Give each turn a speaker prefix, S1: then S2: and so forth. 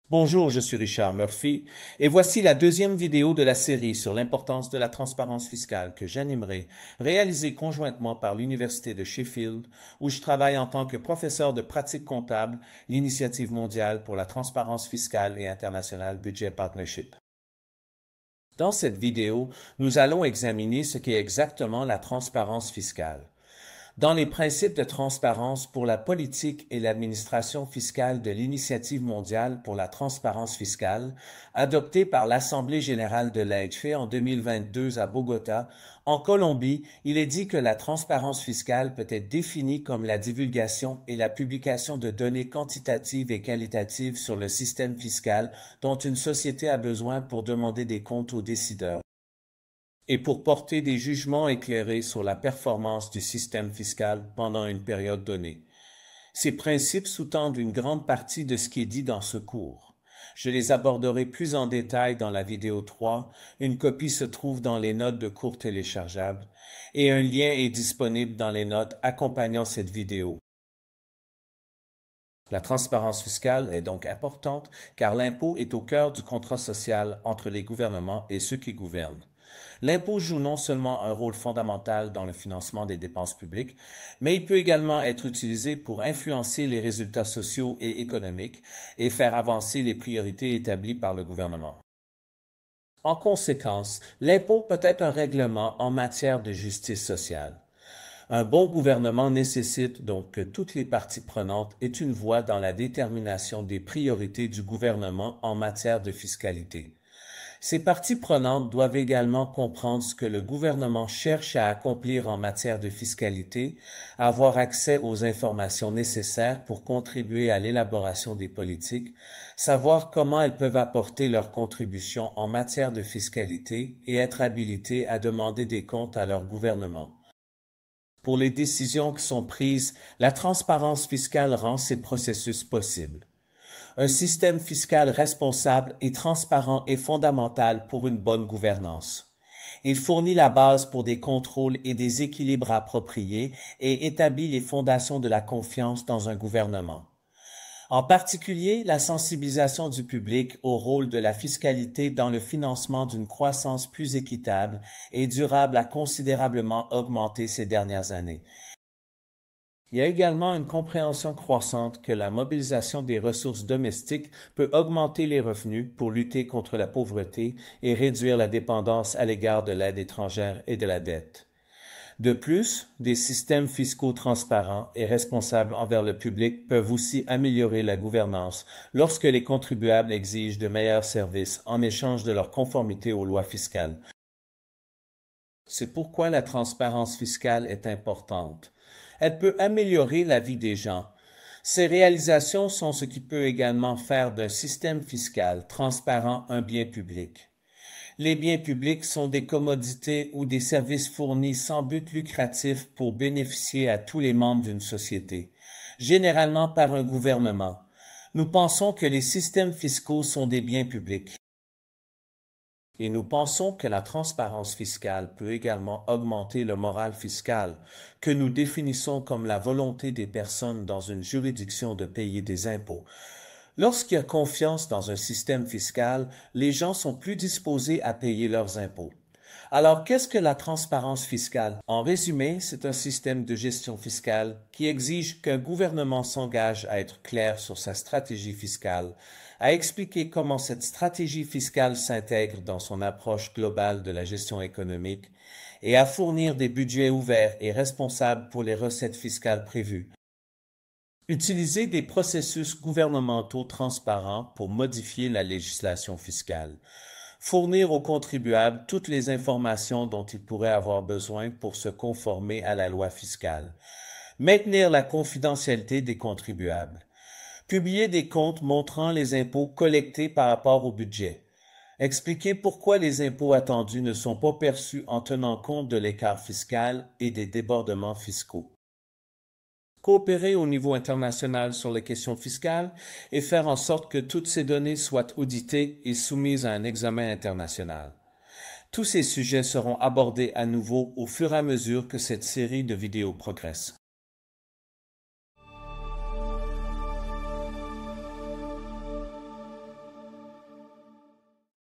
S1: Bonjour, je suis Richard Murphy et voici la deuxième vidéo de la série sur l'importance de la transparence fiscale que j'animerai, réalisée conjointement par l'Université de Sheffield, où je travaille en tant que professeur de pratique comptable, l'Initiative mondiale pour la transparence fiscale et internationale Budget Partnership. Dans cette vidéo, nous allons examiner ce qu'est exactement la transparence fiscale. Dans les principes de transparence pour la politique et l'administration fiscale de l'Initiative mondiale pour la transparence fiscale, adoptée par l'Assemblée générale de l'AIDFE en 2022 à Bogota, en Colombie, il est dit que la transparence fiscale peut être définie comme la divulgation et la publication de données quantitatives et qualitatives sur le système fiscal dont une société a besoin pour demander des comptes aux décideurs et pour porter des jugements éclairés sur la performance du système fiscal pendant une période donnée. Ces principes sous-tendent une grande partie de ce qui est dit dans ce cours. Je les aborderai plus en détail dans la vidéo 3. Une copie se trouve dans les notes de cours téléchargeables et un lien est disponible dans les notes accompagnant cette vidéo. La transparence fiscale est donc importante car l'impôt est au cœur du contrat social entre les gouvernements et ceux qui gouvernent. L'impôt joue non seulement un rôle fondamental dans le financement des dépenses publiques, mais il peut également être utilisé pour influencer les résultats sociaux et économiques et faire avancer les priorités établies par le gouvernement. En conséquence, l'impôt peut être un règlement en matière de justice sociale. Un bon gouvernement nécessite donc que toutes les parties prenantes aient une voix dans la détermination des priorités du gouvernement en matière de fiscalité. Ces parties prenantes doivent également comprendre ce que le gouvernement cherche à accomplir en matière de fiscalité, avoir accès aux informations nécessaires pour contribuer à l'élaboration des politiques, savoir comment elles peuvent apporter leur contribution en matière de fiscalité et être habilitées à demander des comptes à leur gouvernement. Pour les décisions qui sont prises, la transparence fiscale rend ces processus possibles. Un système fiscal responsable et transparent est fondamental pour une bonne gouvernance. Il fournit la base pour des contrôles et des équilibres appropriés et établit les fondations de la confiance dans un gouvernement. En particulier, la sensibilisation du public au rôle de la fiscalité dans le financement d'une croissance plus équitable et durable a considérablement augmenté ces dernières années. Il y a également une compréhension croissante que la mobilisation des ressources domestiques peut augmenter les revenus pour lutter contre la pauvreté et réduire la dépendance à l'égard de l'aide étrangère et de la dette. De plus, des systèmes fiscaux transparents et responsables envers le public peuvent aussi améliorer la gouvernance lorsque les contribuables exigent de meilleurs services en échange de leur conformité aux lois fiscales. C'est pourquoi la transparence fiscale est importante. Elle peut améliorer la vie des gens. Ces réalisations sont ce qui peut également faire d'un système fiscal transparent un bien public. Les biens publics sont des commodités ou des services fournis sans but lucratif pour bénéficier à tous les membres d'une société, généralement par un gouvernement. Nous pensons que les systèmes fiscaux sont des biens publics. Et nous pensons que la transparence fiscale peut également augmenter le moral fiscal, que nous définissons comme la volonté des personnes dans une juridiction de payer des impôts. Lorsqu'il y a confiance dans un système fiscal, les gens sont plus disposés à payer leurs impôts. Alors, qu'est-ce que la transparence fiscale? En résumé, c'est un système de gestion fiscale qui exige qu'un gouvernement s'engage à être clair sur sa stratégie fiscale, à expliquer comment cette stratégie fiscale s'intègre dans son approche globale de la gestion économique et à fournir des budgets ouverts et responsables pour les recettes fiscales prévues. Utiliser des processus gouvernementaux transparents pour modifier la législation fiscale. Fournir aux contribuables toutes les informations dont ils pourraient avoir besoin pour se conformer à la loi fiscale. Maintenir la confidentialité des contribuables. Publier des comptes montrant les impôts collectés par rapport au budget. Expliquer pourquoi les impôts attendus ne sont pas perçus en tenant compte de l'écart fiscal et des débordements fiscaux. Coopérer au niveau international sur les questions fiscales et faire en sorte que toutes ces données soient auditées et soumises à un examen international. Tous ces sujets seront abordés à nouveau au fur et à mesure que cette série de vidéos progresse.